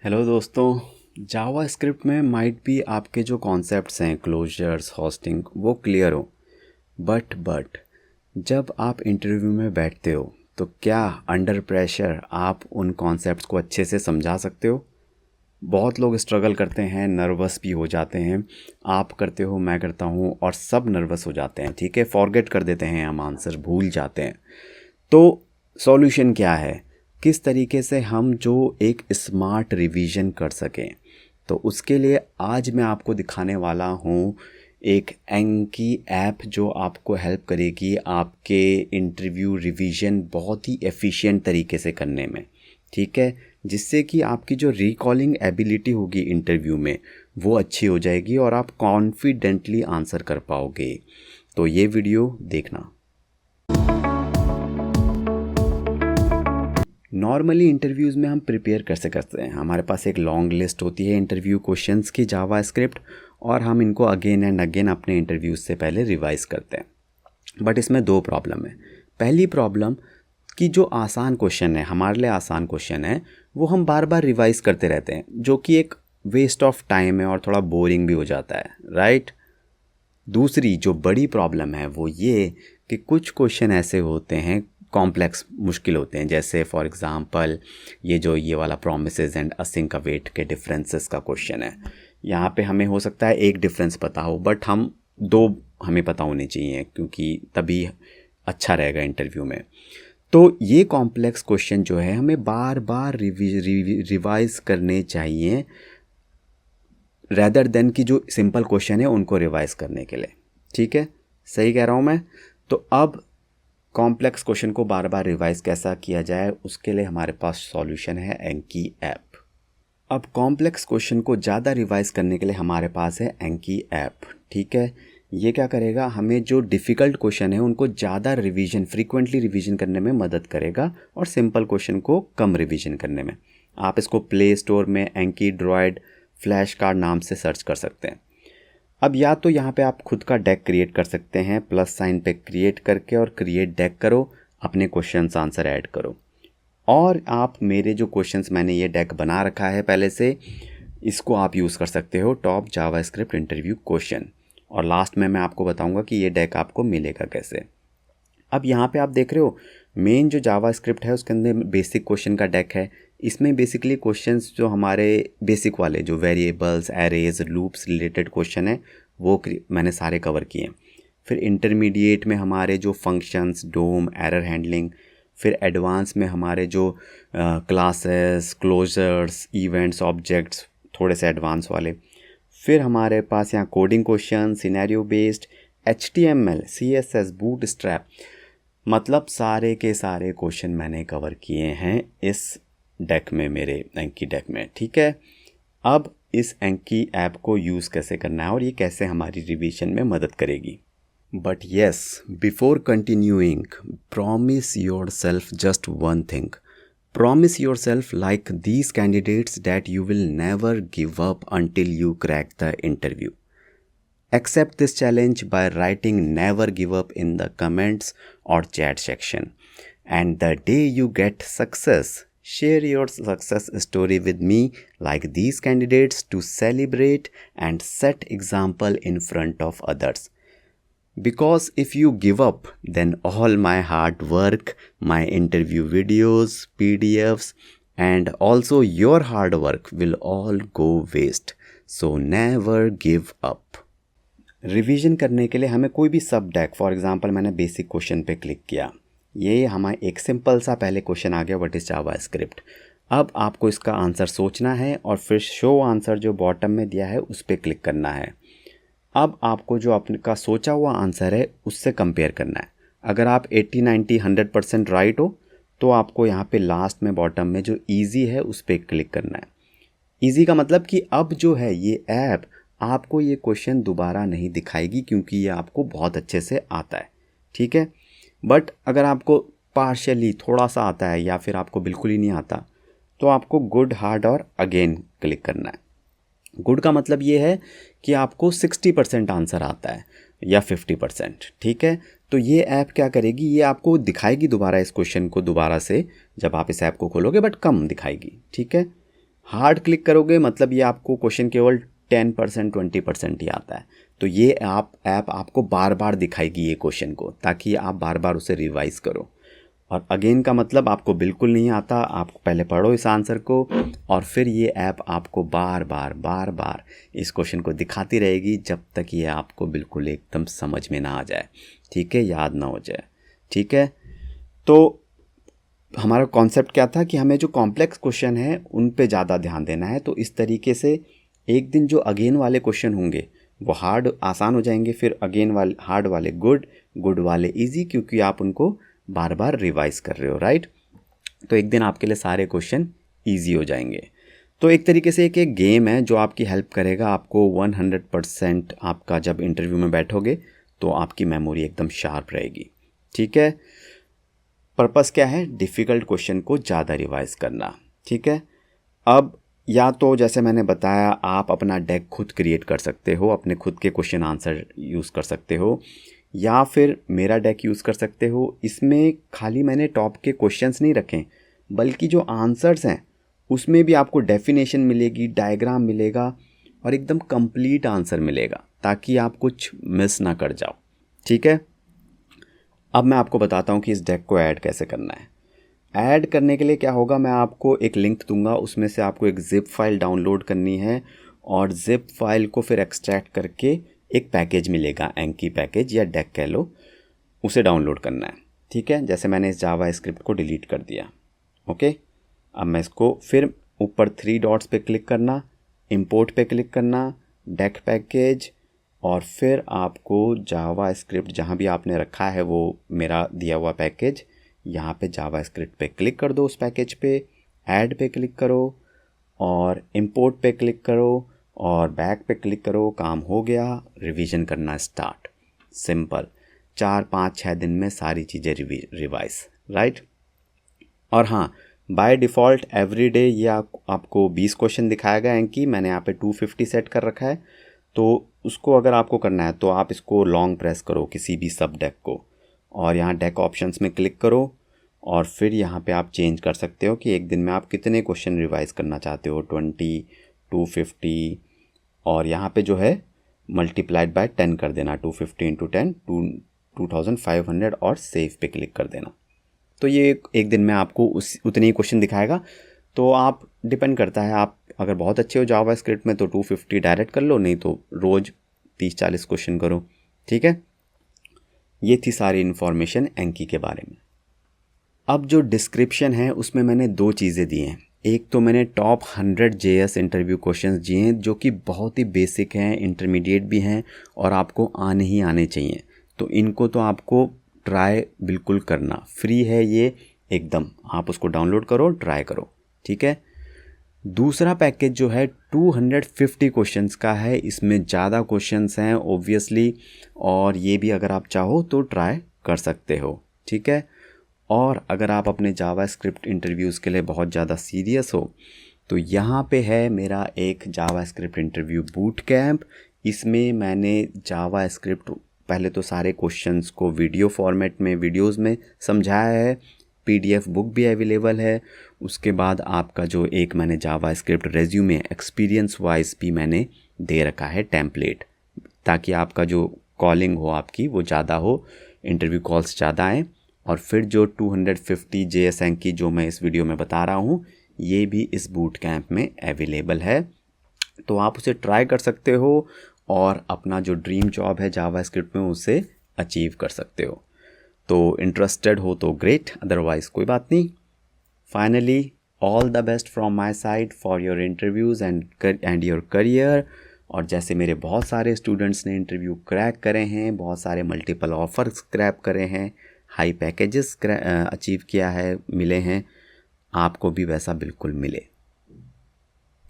Hello दोस्तों। जावा script में might भी आपके जो कॉन्सेप्ट्स हैं क्लोजर्स होस्टिंग वो क्लियर हो, बट जब आप इंटरव्यू में बैठते हो तो क्या अंडर प्रेशर आप उन कॉन्सेप्ट्स को अच्छे से समझा सकते हो? बहुत लोग स्ट्रगल करते हैं, नर्वस भी हो जाते हैं। आप करते हो, मैं करता हूँ, और सब नर्वस हो जाते हैं। ठीक है, फॉरगेट कर देते हैं, हम आंसर भूल जाते हैं। तो सॉल्यूशन क्या है? किस तरीके से हम जो एक स्मार्ट रिवीजन कर सकें? तो उसके लिए आज मैं आपको दिखाने वाला हूँ एक एंकी ऐप जो आपको हेल्प करेगी आपके इंटरव्यू रिवीजन बहुत ही एफिशिएंट तरीके से करने में। ठीक है, जिससे कि आपकी जो रिकॉलिंग एबिलिटी होगी इंटरव्यू में वो अच्छी हो जाएगी और आप कॉन्फिडेंटली आंसर कर पाओगे। तो ये वीडियो देखना। नॉर्मली इंटरव्यूज़ में हम प्रिपेयर कैसे करते हैं? हमारे पास एक लॉन्ग लिस्ट होती है इंटरव्यू क्वेश्चंस की जावा स्क्रिप्ट, और हम इनको अगेन एंड अगेन अपने इंटरव्यूज़ से पहले रिवाइज करते हैं। बट इसमें दो प्रॉब्लम है। पहली प्रॉब्लम कि जो आसान क्वेश्चन है, हमारे लिए आसान क्वेश्चन है, वो हम बार बार रिवाइज करते रहते हैं, जो कि एक वेस्ट ऑफ टाइम है और थोड़ा बोरिंग भी हो जाता है, राइट? दूसरी जो बड़ी प्रॉब्लम है वो ये कि कुछ क्वेश्चन ऐसे होते हैं, कॉम्प्लेक्स मुश्किल होते हैं। जैसे फॉर एग्ज़ाम्पल ये वाला प्रोमिसेस एंड असिंक का वेट के डिफरेंसेस का क्वेश्चन है। यहाँ पे हमें हो सकता है एक डिफरेंस पता हो, बट हम दो हमें पता होने चाहिए, क्योंकि तभी अच्छा रहेगा इंटरव्यू में। तो ये कॉम्प्लेक्स क्वेश्चन जो है हमें बार बार रिवाइज करने चाहिए, रैदर देन कि जो सिंपल क्वेश्चन है उनको रिवाइज करने के लिए। ठीक है, सही कह रहा हूँ मैं? तो अब कॉम्प्लेक्स क्वेश्चन को बार बार रिवाइज कैसा किया जाए, उसके लिए हमारे पास सॉल्यूशन है एंकी ऐप। अब कॉम्प्लेक्स क्वेश्चन को ज़्यादा रिवाइज करने के लिए हमारे पास है एंकी ऐप। ठीक है, ये क्या करेगा, हमें जो डिफ़िकल्ट क्वेश्चन है उनको ज़्यादा फ्रीक्वेंटली रिवीजन करने में मदद करेगा और सिंपल क्वेश्चन को कम रिवीजन करने में। आप इसको प्ले स्टोर में एंकी ड्रॉयड फ्लैश कार्ड नाम से सर्च कर सकते हैं। अब या तो यहाँ पे आप खुद का डेक क्रिएट कर सकते हैं, प्लस साइन पे क्रिएट करके और क्रिएट डेक करो, अपने क्वेश्चंस आंसर ऐड करो। और आप मेरे जो क्वेश्चंस मैंने ये डेक बना रखा है पहले से, इसको आप यूज़ कर सकते हो, टॉप जावास्क्रिप्ट इंटरव्यू क्वेश्चन। और लास्ट में मैं आपको बताऊंगा कि ये डेक आपको मिलेगा कैसे। अब यहाँ पे आप देख रहे हो मेन जो जावास्क्रिप्ट है उसके अंदर बेसिक क्वेश्चन का डेक है। इसमें बेसिकली क्वेश्चंस जो हमारे बेसिक वाले जो variables, arrays, loops related question है वो मैंने सारे कवर किए हैं। फिर इंटरमीडिएट में हमारे जो फंक्शंस, डोम, एरर हैंडलिंग। फिर एडवांस में हमारे जो क्लासेस, क्लोजर्स, इवेंट्स, ऑब्जेक्ट्स, थोड़े से एडवांस वाले। फिर हमारे पास यहाँ coding question, scenario based, HTML, CSS, bootstrap, मतलब सारे के सारे क्वेश्चन मैंने कवर किए हैं इस डेक में, मेरे एंकी डेक में। ठीक है, अब इस एंकी ऐप को यूज़ कैसे करना है और ये कैसे हमारी रिवीजन में मदद करेगी। But yes, before continuing, promise your self just one thing. Promise yourself, like these candidates, that you will never give up until you crack the interview. Accept this challenge by writing "never give up" in the comments or chat section. And the day you get success, share your success story with me like these candidates to celebrate and set example in front of others. Because if you give up, then all my hard work, my interview videos, PDFs, and also your hard work will all go waste. So never give up. Revision करने के लिए हमें कोई भी सब deck, for example मैंने basic question पे click किया, ये हमारा एक सिंपल सा पहले क्वेश्चन आ गया, व्हाट इज़ जावास्क्रिप्ट। अब आपको इसका आंसर सोचना है और फिर शो आंसर जो बॉटम में दिया है उस पर क्लिक करना है। अब आपको जो आपका सोचा हुआ आंसर है उससे कंपेयर करना है। अगर आप 80, 90, 100% राइट हो तो आपको यहाँ पे लास्ट में बॉटम में जो इजी है उस पर क्लिक करना है। इजी का मतलब कि अब जो है ये ऐप आपको ये क्वेश्चन दोबारा नहीं दिखाएगी, क्योंकि ये आपको बहुत अच्छे से आता है। ठीक है, बट अगर आपको पार्शियली थोड़ा सा आता है या फिर आपको बिल्कुल ही नहीं आता तो आपको गुड, हार्ड और अगेन क्लिक करना है। गुड का मतलब ये है कि आपको 60% आंसर आता है या 50%। ठीक है, तो ये ऐप क्या करेगी, ये आपको दिखाएगी दोबारा इस क्वेश्चन को दोबारा से, जब आप इस ऐप को खोलोगे, बट कम दिखाएगी। ठीक है, हार्ड क्लिक करोगे मतलब ये आपको क्वेश्चन केवल 10% 20% ही आता है। तो ये ऐप आपको बार बार दिखाएगी ये क्वेश्चन को, ताकि आप बार बार उसे रिवाइज़ करो। और अगेन का मतलब आपको बिल्कुल नहीं आता, आपको पहले पढ़ो इस आंसर को और फिर ये ऐप आपको बार बार इस क्वेश्चन को दिखाती रहेगी जब तक ये आपको बिल्कुल एकदम समझ में ना आ जाए, ठीक है, याद ना हो जाए, ठीक है। तो हमारा कॉन्सेप्ट क्या था कि हमें जो कॉम्प्लेक्स क्वेश्चन है उन पे ज़्यादा ध्यान देना है। तो इस तरीके से एक दिन जो अगेन वाले क्वेश्चन होंगे वो हार्ड आसान हो जाएंगे, फिर अगेन वाले हार्ड वाले गुड वाले इजी, क्योंकि आप उनको बार बार रिवाइज कर रहे हो, राइट। तो एक दिन आपके लिए सारे क्वेश्चन ईजी हो जाएंगे। तो एक तरीके से एक गेम है जो आपकी हेल्प करेगा आपको 100% आपका जब इंटरव्यू में बैठोगे तो आपकी मेमोरी एकदम शार्प रहेगी, ठीक है। पर्पस क्या है? डिफ़िकल्ट क्वेश्चन को ज़्यादा रिवाइज करना, ठीक है। अब या तो जैसे मैंने बताया आप अपना डेक खुद क्रिएट कर सकते हो, अपने खुद के क्वेश्चन आंसर यूज़ कर सकते हो, या फिर मेरा डेक यूज़ कर सकते हो। इसमें खाली मैंने टॉप के क्वेश्चंस नहीं रखे, बल्कि जो आंसर्स हैं उसमें भी आपको डेफिनेशन मिलेगी, डायग्राम मिलेगा और एकदम कंप्लीट आंसर मिलेगा, ताकि आप कुछ मिस ना कर जाओ, ठीक है। अब मैं आपको बताता हूँ कि इस डेक को ऐड कैसे करना है। ऐड करने के लिए क्या होगा, मैं आपको एक लिंक दूंगा, उसमें से आपको एक ज़िप फाइल डाउनलोड करनी है और ज़िप फाइल को फिर एक्सट्रैक्ट करके एक पैकेज मिलेगा, एंकी पैकेज या डेक कह लो, उसे डाउनलोड करना है, ठीक है। जैसे मैंने इस जावा स्क्रिप्ट को डिलीट कर दिया, ओके। अब मैं इसको फिर ऊपर 3 डॉट्स पे क्लिक करना, इंपोर्ट पे क्लिक करना, डेक पैकेज, और फिर आपको जावा स्क्रिप्ट जहाँ भी आपने रखा है वो मेरा दिया हुआ पैकेज, यहाँ पे जावा स्क्रिप्ट पे क्लिक कर दो, उस पैकेज पे ऐड पे क्लिक करो और इंपोर्ट पे क्लिक करो और बैक पे क्लिक करो। काम हो गया, रिवीजन करना स्टार्ट। सिंपल, 4 5 6 दिन में सारी चीज़ें रिवाइज, राइट। और हाँ, बाय डिफ़ॉल्ट एवरी डे ये आपको 20 क्वेश्चन दिखाएगा एंकी, मैंने यहाँ पे 250 सेट कर रखा है। तो उसको अगर आपको करना है तो आप इसको लॉन्ग प्रेस करो किसी भी सब डेक को और यहाँ डेक ऑप्शंस में क्लिक करो और फिर यहाँ पे आप चेंज कर सकते हो कि एक दिन में आप कितने क्वेश्चन रिवाइज करना चाहते हो, 20, 250, और यहाँ पे जो है मल्टीप्लाइड बाय 10 कर देना, 250 इंटू 10 2500 और सेव पे क्लिक कर देना। तो ये एक दिन में आपको उतने ही क्वेश्चन दिखाएगा। तो आप डिपेंड करता है, आप अगर बहुत अच्छे हो जावा स्क्रिप्ट में तो 250 डायरेक्ट कर लो, नहीं तो रोज़ 30-40 क्वेश्चन करो, ठीक है। ये थी सारी इन्फॉर्मेशन एंकी के बारे में। अब जो डिस्क्रिप्शन है उसमें मैंने 2 चीज़ें दी हैं। एक तो मैंने टॉप 100 JS इंटरव्यू क्वेश्चंस दिए हैं जो कि बहुत ही बेसिक हैं, इंटरमीडिएट भी हैं और आपको आने ही आने चाहिए। तो इनको तो आपको ट्राई बिल्कुल करना, फ्री है ये एकदम, आप उसको डाउनलोड करो, ट्राई करो, ठीक है। दूसरा पैकेज जो है 250 क्वेश्चंस का है, इसमें ज़्यादा क्वेश्चंस हैं ऑब्वियसली, और ये भी अगर आप चाहो तो ट्राई कर सकते हो, ठीक है। और अगर आप अपने जावा स्क्रिप्ट इंटरव्यूज़ के लिए बहुत ज़्यादा सीरियस हो तो यहाँ पे है मेरा एक जावा स्क्रिप्ट इंटरव्यू बूट कैंप। इसमें मैंने जावा स्क्रिप्ट पहले तो सारे क्वेश्चंस को वीडियो फॉर्मेट में वीडियोस में समझाया है, PDF बुक भी अवेलेबल है। उसके बाद आपका जो एक मैंने जावा स्क्रिप्ट रेज्यूमे एक्सपीरियंस वाइज भी मैंने दे रखा है टेम्पलेट, ताकि आपका जो कॉलिंग हो आपकी वो ज़्यादा हो, इंटरव्यू कॉल्स ज़्यादा आएँ। और फिर जो 250 JS एंकी जो मैं इस वीडियो में बता रहा हूँ ये भी इस बूट कैंप में अवेलेबल है। तो आप उसे ट्राई कर सकते हो और अपना जो ड्रीम जॉब है जावा स्क्रिप्ट में उसे अचीव कर सकते हो। तो इंटरेस्टेड हो तो ग्रेट, अदरवाइज़ कोई बात नहीं। Finally all the best from my side for your interviews and your career. और जैसे मेरे बहुत सारे स्टूडेंट्स ने इंटरव्यू क्रैक करे हैं, बहुत सारे मल्टीपल ऑफर्स क्रैक करे हैं, हाई पैकेजेस अचीव किया है, मिले हैं, आपको भी वैसा बिल्कुल मिले।